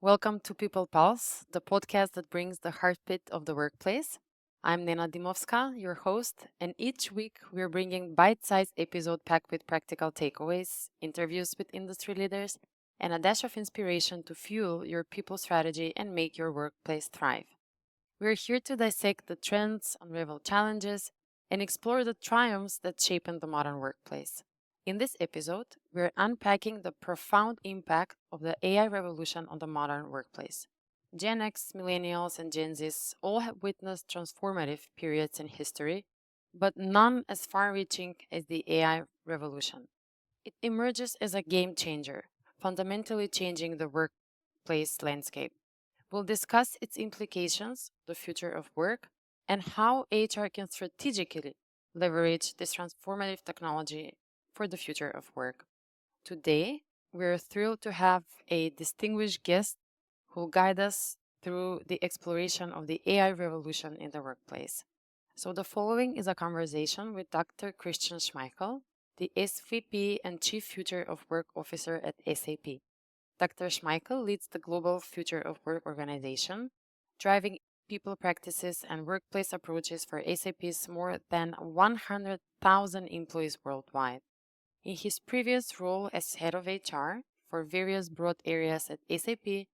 Welcome to People Pulse, the podcast that brings the heartbeat of the workplace. I'm Nena Dimovska, your host, and each week we're bringing bite-sized episode packed with practical takeaways, interviews with industry leaders, and a dash of inspiration to fuel your people strategy and make your workplace thrive. We're here to dissect the trends, unravel challenges, and explore the triumphs that shape the modern workplace. In this episode, we're unpacking the profound impact of the AI revolution on the modern workplace. Gen X, Millennials, and Gen Zs all have witnessed transformative periods in history, but none as far reaching as the AI revolution. It emerges as a game changer, fundamentally changing the workplace landscape. We'll discuss its implications, the future of work, and how HR can strategically leverage this transformative technology for the future of work. Today, we're thrilled to have a distinguished guest who will guide us through the exploration of the AI revolution in the workplace. So, the following is a conversation with Dr. Christian Schmeichel, the SVP and Chief Future of Work Officer at SAP. Dr. Schmeichel leads the Global Future of Work organization, driving people practices and workplace approaches for SAP's more than 100,000 employees worldwide. In his previous role as head of HR for various broad areas at SAP,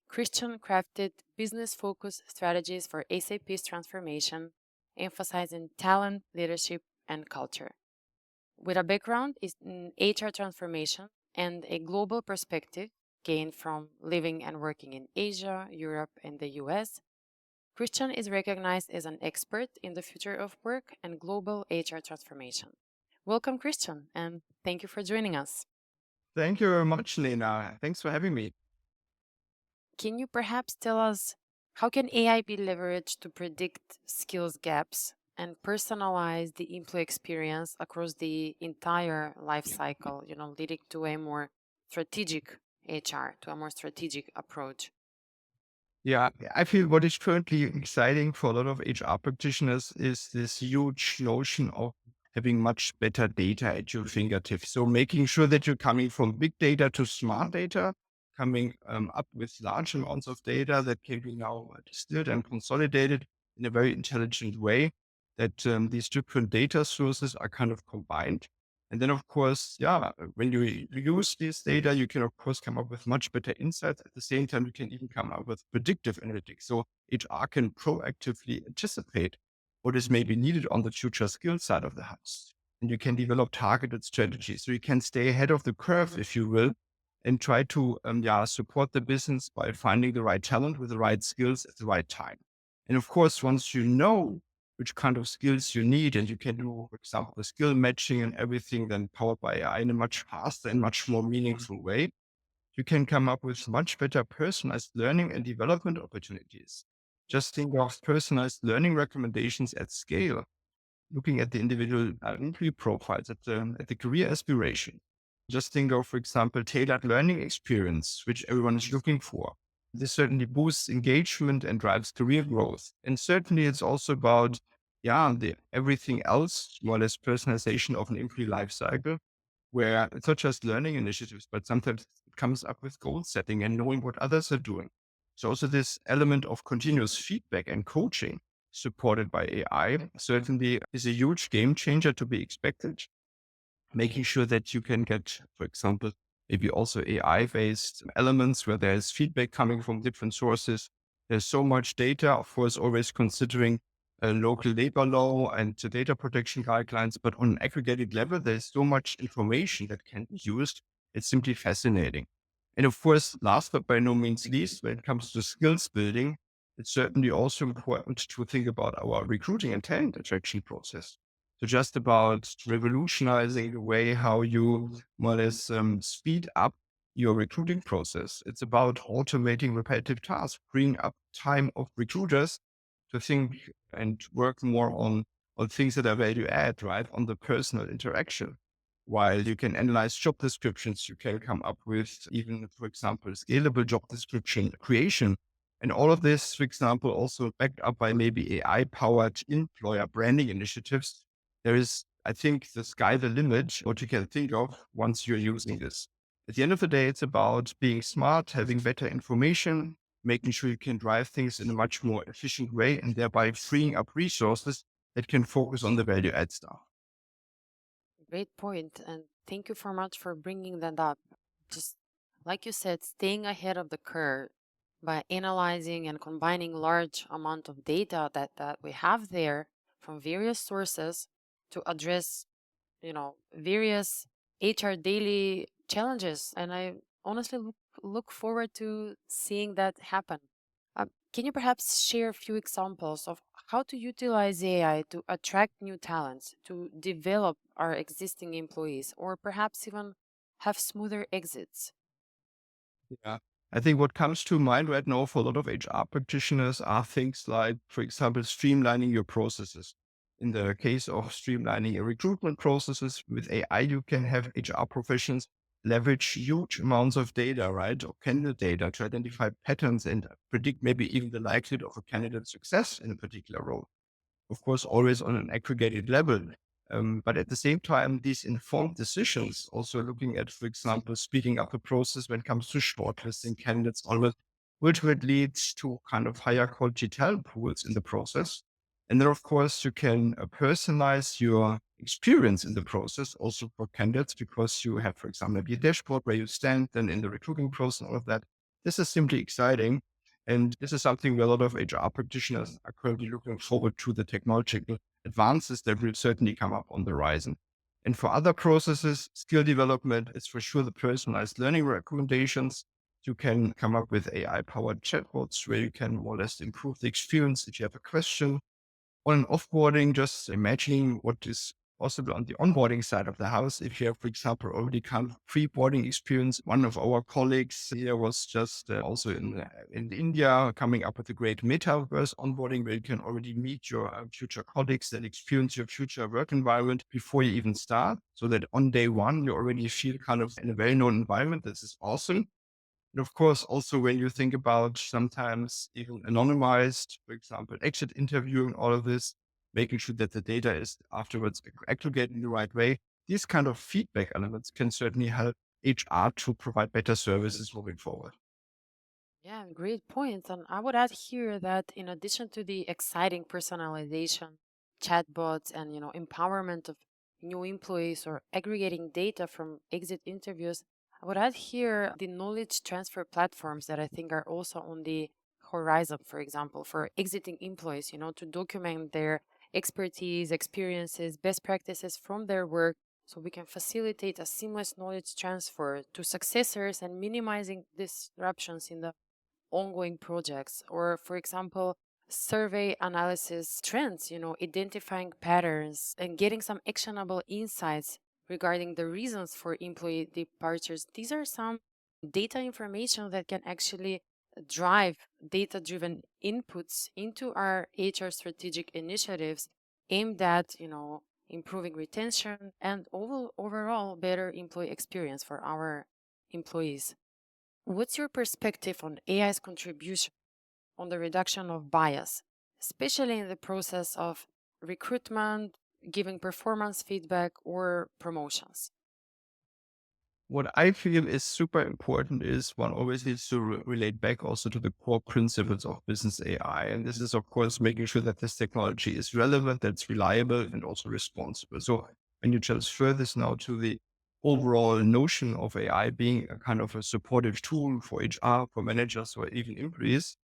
Christian crafted business-focused strategies for SAP's transformation, emphasizing talent, leadership, and culture. With a background in HR transformation and a global perspective gained from living and working in Asia, Europe, and the US, Christian is recognized as an expert in the future of work and global HR transformation. Welcome, Christian, and thank you for joining us. Thank you very much, Lena. Thanks for having me. Can you perhaps tell us how can AI be leveraged to predict skills gaps and personalize the employee experience across the entire life cycle, leading to a more strategic HR, to a more strategic approach? Yeah, I feel what is currently exciting for a lot of HR practitioners is this huge notion of having much better data at your fingertips. So making sure that you're coming from big data to smart data, coming up with large amounts of data that can be now distilled and consolidated in a very intelligent way, that these different data sources are kind of combined. And then, of course, when you use this data, you can, of course, come up with much better insights. At the same time, you can even come up with predictive analytics. So HR can proactively anticipate what is maybe needed on the future skill side of the house. And you can develop targeted strategies. So you can stay ahead of the curve, if you will, and try to support the business by finding the right talent with the right skills at the right time. And of course, once you know which kind of skills you need, and you can do, for example, the skill matching and everything then powered by AI in a much faster and much more meaningful way, you can come up with much better personalized learning and development opportunities. Just think of personalized learning recommendations at scale, looking at the individual employee profiles, at the career aspiration. Just think of, for example, tailored learning experience, which everyone is looking for. This certainly boosts engagement and drives career growth. And certainly it's also about, the everything else, more or less personalization of an employee life cycle, where it's not just learning initiatives, but sometimes it comes up with goal setting and knowing what others are doing. So also this element of continuous feedback and coaching supported by AI certainly is a huge game changer to be expected. Making sure that you can get, for example, maybe also AI-based elements where there's feedback coming from different sources. There's so much data, of course, always considering local labor law and the data protection guidelines, but on an aggregated level, there's so much information that can be used. It's simply fascinating. And of course, last but by no means least, when it comes to skills building, it's certainly also important to think about our recruiting and talent attraction process. So just about revolutionizing the way how you more or less speed up your recruiting process. It's about automating repetitive tasks, freeing up time of recruiters to think and work more on things that are value add, right? On the personal interaction. While you can analyze job descriptions, you can come up with even, for example, scalable job description creation. And all of this, for example, also backed up by maybe AI powered employer branding initiatives. There is, I think, the sky the limit, what you can think of once you're using this. At the end of the day, it's about being smart, having better information, making sure you can drive things in a much more efficient way, and thereby freeing up resources that can focus on the value add stuff. Great point, and thank you so much for bringing that up. Just like you said, staying ahead of the curve by analyzing and combining large amount of data that we have there from various sources to address, various HR daily challenges. And I honestly look forward to seeing that happen. Can you perhaps share a few examples of how to utilize AI to attract new talents, to develop our existing employees, or perhaps even have smoother exits? Yeah. I think what comes to mind right now for a lot of HR practitioners are things like, for example, streamlining your processes. In the case of streamlining your recruitment processes with AI, you can have HR professionals leverage huge amounts of data, right? Or candidate data to identify patterns and predict maybe even the likelihood of a candidate's success in a particular role. Of course, always on an aggregated level. But at the same time, these informed decisions, also looking at, for example, speeding up the process when it comes to shortlisting candidates, always, which would lead to kind of higher quality talent pools in the process. And then, of course, you can personalize your experience in the process also for candidates because you have, for example, maybe a dashboard where you stand then in the recruiting process, all of that. This is simply exciting. And this is something where a lot of HR practitioners are currently looking forward to the technological advances that will certainly come up on the horizon. And for other processes, skill development is for sure the personalized learning recommendations. You can come up with AI powered chatbots where you can more or less improve the experience if you have a question on offboarding, just imagining what is possible on the onboarding side of the house. If you have, for example, already kind of pre-boarding experience, one of our colleagues here was just also in India coming up with a great metaverse onboarding where you can already meet your future colleagues and experience your future work environment before you even start. So that on day one, you already feel kind of in a well-known environment. This is awesome. And of course, also when you think about sometimes even anonymized, for example, exit interviewing, all of this, making sure that the data is afterwards aggregated in the right way, these kind of feedback elements can certainly help HR to provide better services moving forward. Yeah, great point. And I would add here that in addition to the exciting personalization, chatbots, and empowerment of new employees or aggregating data from exit interviews, I would add here the knowledge transfer platforms that I think are also on the horizon, for example, for exiting employees, to document their expertise, experiences, best practices from their work so we can facilitate a seamless knowledge transfer to successors and minimizing disruptions in the ongoing projects, or for example survey analysis trends, identifying patterns and getting some actionable insights regarding the reasons for employee departures. These are some data information that can actually drive data driven inputs into our HR strategic initiatives aimed at improving retention and overall better employee experience for our employees. What's your perspective on AI's contribution on the reduction of bias, especially in the process of recruitment, giving performance feedback, or promotions? What I feel is super important is one always needs to relate back also to the core principles of business AI. And this is, of course, making sure that this technology is relevant, that's reliable, and also responsible. So when you transfer this now to the overall notion of AI being a kind of a supportive tool for HR, for managers, or even employees,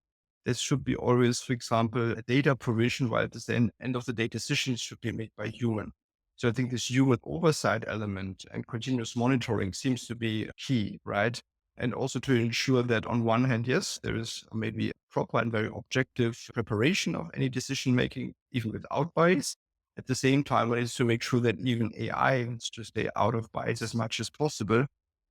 this should be always, for example, a data provision, while at the end of the day, decisions should be made by human. So I think this human oversight element and continuous monitoring seems to be key, right? And also to ensure that on one hand, yes, there is maybe a proper and very objective preparation of any decision making, even without bias. At the same time, it is to make sure that even AI is to stay out of bias as much as possible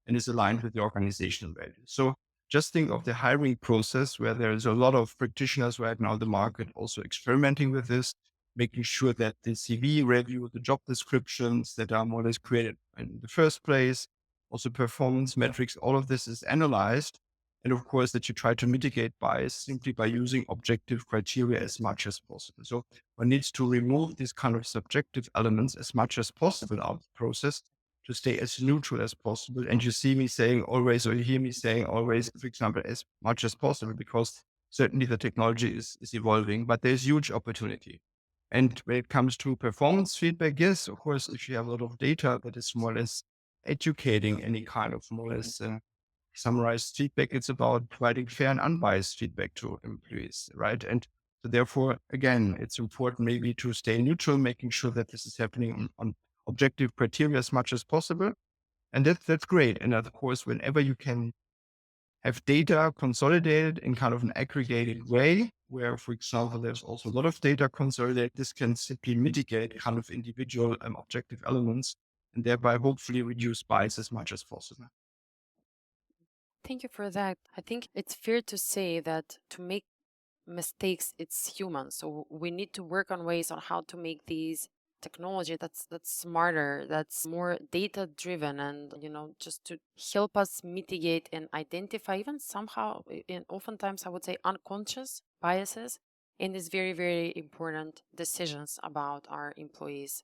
and is aligned with the organizational values. So just think of the hiring process where there is a lot of practitioners right now in the market also experimenting with this, making sure that the CV review, the job descriptions that are more or less created in the first place, also performance metrics, all of this is analyzed. And of course, that you try to mitigate bias simply by using objective criteria as much as possible. So one needs to remove these kind of subjective elements as much as possible out of the process to stay as neutral as possible. And you see me saying always, or you hear me saying always, for example, as much as possible, because certainly the technology is evolving, but there's huge opportunity. And when it comes to performance feedback, yes, of course, if you have a lot of data that is more or less educating any kind of more or less summarized feedback, it's about providing fair and unbiased feedback to employees, right? And so therefore, again, it's important maybe to stay neutral, making sure that this is happening on objective criteria as much as possible. And that's great. And of course, whenever you can have data consolidated in kind of an aggregated way, where, for example, there's also a lot of data consolidated, this can simply mitigate kind of individual objective elements and thereby hopefully reduce bias as much as possible. Thank you for that. I think it's fair to say that to make mistakes, it's human. So we need to work on ways on how to make these technology that's smarter, that's more data driven, and just to help us mitigate and identify even somehow and oftentimes I would say unconscious biases in these very, very important decisions about our employees.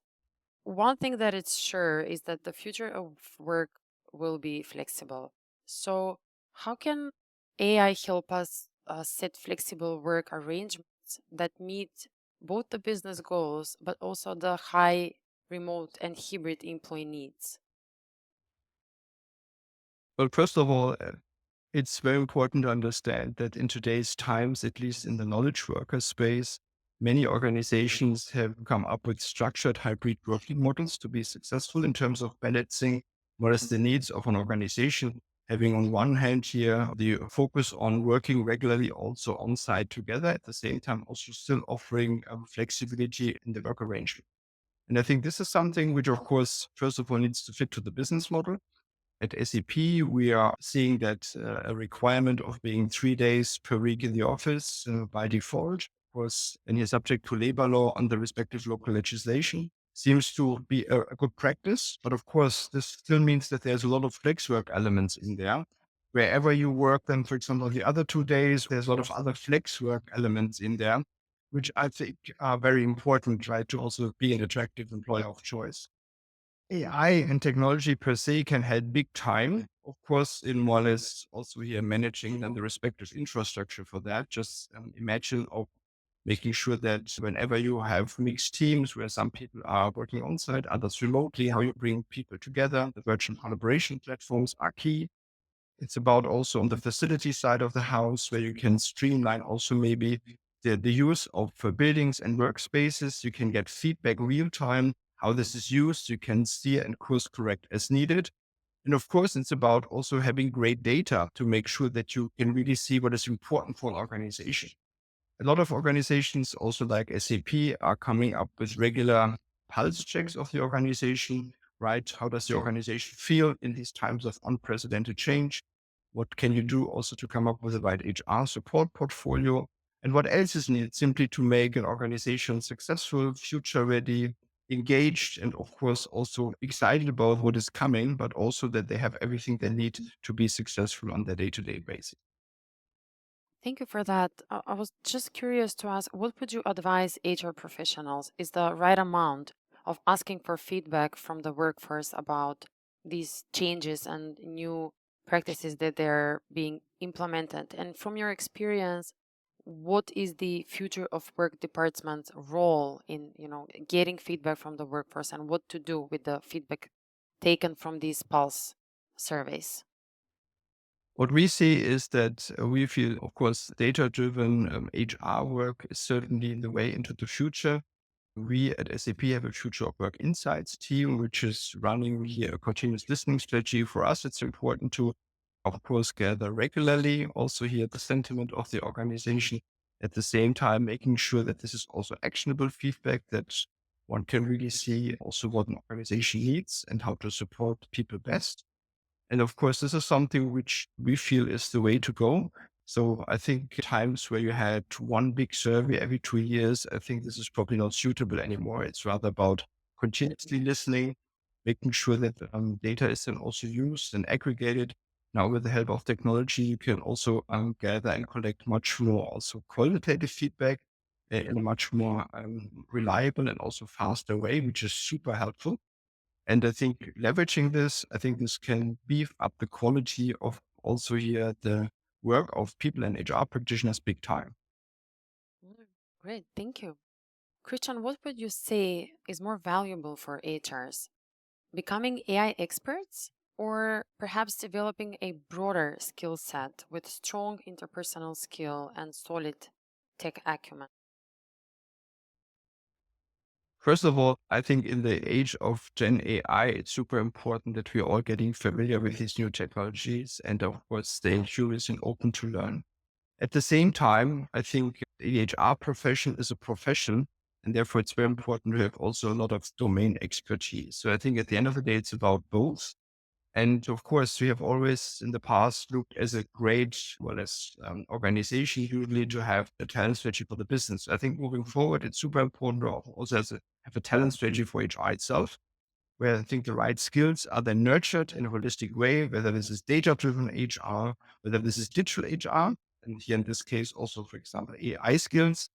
One thing that it's sure is that the future of work will be flexible. So, how can AI help us set flexible work arrangements that meet both the business goals but also the high remote and hybrid employee needs? Well, first of all, it's very important to understand that in today's times, at least in the knowledge worker space, many organizations have come up with structured hybrid working models to be successful in terms of balancing what is the needs of an organization. Having on one hand here the focus on working regularly also on site together, at the same time also still offering flexibility in the work arrangement. And I think this is something which, of course, first of all needs to fit to the business model. At SAP, we are seeing that a requirement of being 3 days per week in the office by default, of course, and is subject to labor law and the respective local legislation, seems to be a good practice. But of course, this still means that there's a lot of flex work elements in there. Wherever you work, then, for example, the other 2 days, there's a lot of other flex work elements in there, which I think are very important, right, to also be an attractive employer of choice. AI and technology per se can help big time, of course, in more or less also here managing then the respective infrastructure for that. Just imagine of making sure that whenever you have mixed teams where some people are working on site, others remotely, how you bring people together. The virtual collaboration platforms are key. It's about also on the facility side of the house where you can streamline also maybe the use of buildings and workspaces. You can get feedback real time, how this is used. You can steer and course correct as needed. And of course, it's about also having great data to make sure that you can really see what is important for an organization. A lot of organizations, also like SAP, are coming up with regular pulse checks of the organization, right? How does the organization feel in these times of unprecedented change? What can you do also to come up with a right HR support portfolio? And what else is needed simply to make an organization successful, future ready, engaged, and of course also excited about what is coming, but also that they have everything they need to be successful on their day-to-day basis. Thank you for that. I was just curious to ask, what would you advise HR professionals is the right amount of asking for feedback from the workforce about these changes and new practices that they're being implemented? And from your experience, what is the future of work department's role in, getting feedback from the workforce and what to do with the feedback taken from these pulse surveys? What we see is that we feel, of course, data-driven HR work is certainly the way into the future. We at SAP have a Future of Work Insights team, which is running here a continuous listening strategy. For us, it's important to, of course, gather regularly, also hear the sentiment of the organization. At the same time, making sure that this is also actionable feedback, that one can really see also what an organization needs and how to support people best. And of course, this is something which we feel is the way to go. So I think times where you had one big survey every 2 years, I think this is probably not suitable anymore. It's rather about continuously listening, making sure that data is then also used and aggregated. Now, with the help of technology, you can also gather and collect much more also qualitative feedback in a much more reliable and also faster way, which is super helpful. And I think leveraging this, I think this can beef up the quality of also here the work of people and HR practitioners big time. Great, thank you. Christian, what would you say is more valuable for HRs? Becoming AI experts or perhaps developing a broader skill set with strong interpersonal skill and solid tech acumen? First of all, I think in the age of Gen AI, it's super important that we're all getting familiar with these new technologies and of course staying curious and open to learn. At the same time, I think the HR profession is a profession, and therefore it's very important to have also a lot of domain expertise. So I think at the end of the day, it's about both. And of course, we have always in the past looked as a great, well, as organization usually to have a talent strategy for the business. I think moving forward, it's super important to also have a talent strategy for HR itself, where I think the right skills are then nurtured in a holistic way, whether this is data-driven HR, whether this is digital HR, and here in this case also, for example, AI skills.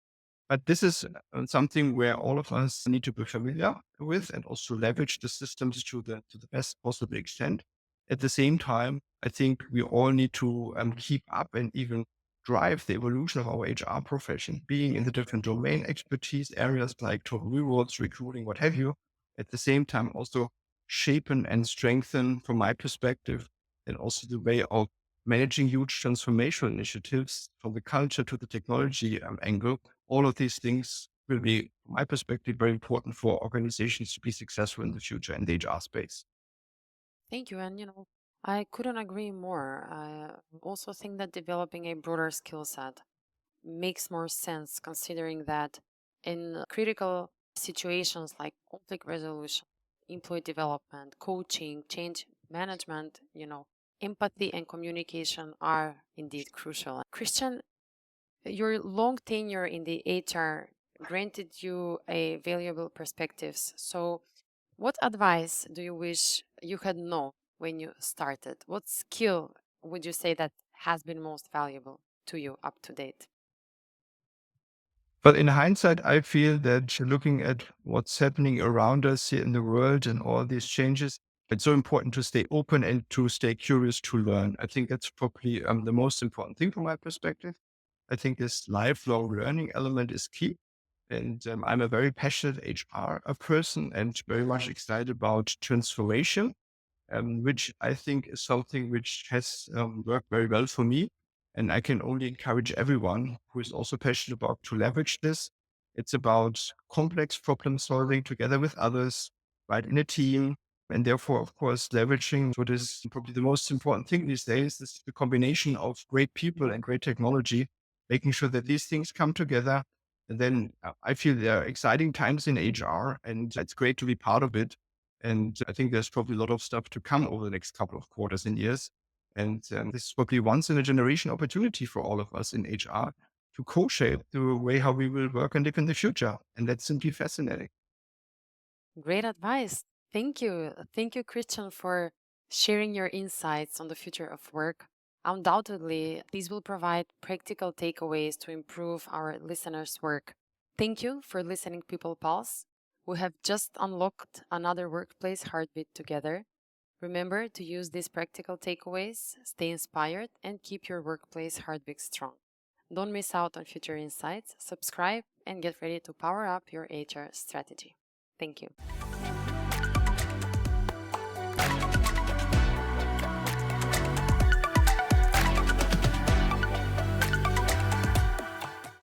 But this is something where all of us need to be familiar with and also leverage the systems to the best possible extent. At the same time, I think we all need to keep up and even drive the evolution of our HR profession, being in the different domain expertise areas like total rewards, recruiting, what have you. At the same time, also shapen and strengthen, from my perspective, and also the way of managing huge transformational initiatives from the culture to the technology angle. All of these things will be, from my perspective, very important for organizations to be successful in the future in the HR space. Thank you. And, I couldn't agree more. I also think that developing a broader skill set makes more sense considering that in critical situations like conflict resolution, employee development, coaching, change management, empathy and communication are indeed crucial. Christian, your long tenure in the HR granted you a valuable perspectives. So what advice do you wish you had known when you started? What skill would you say that has been most valuable to you up to date? But in hindsight, I feel that looking at what's happening around us here in the world and all these changes, it's so important to stay open and to stay curious to learn. I think that's probably the most important thing from my perspective. I think this lifelong learning element is key. And I'm a very passionate HR person and very much excited about transformation, which I think is something which has worked very well for me. And I can only encourage everyone who is also passionate about to leverage this. It's about complex problem solving together with others, right, in a team. And therefore, of course, leveraging what is probably the most important thing these days is the combination of great people and great technology, making sure that these things come together. And then I feel there are exciting times in HR, and it's great to be part of it. And I think there's probably a lot of stuff to come over the next couple of quarters and years. And this is probably once in a generation opportunity for all of us in HR to co-shape the way how we will work and live in the future. And that's simply fascinating. Great advice. Thank you. Thank you, Christian, for sharing your insights on the future of work. Undoubtedly, these will provide practical takeaways to improve our listeners' work. Thank you for listening, People Pulse. We have just unlocked another workplace heartbeat together. Remember to use these practical takeaways, stay inspired, and keep your workplace heartbeat strong. Don't miss out on future insights. Subscribe and get ready to power up your HR strategy. Thank you.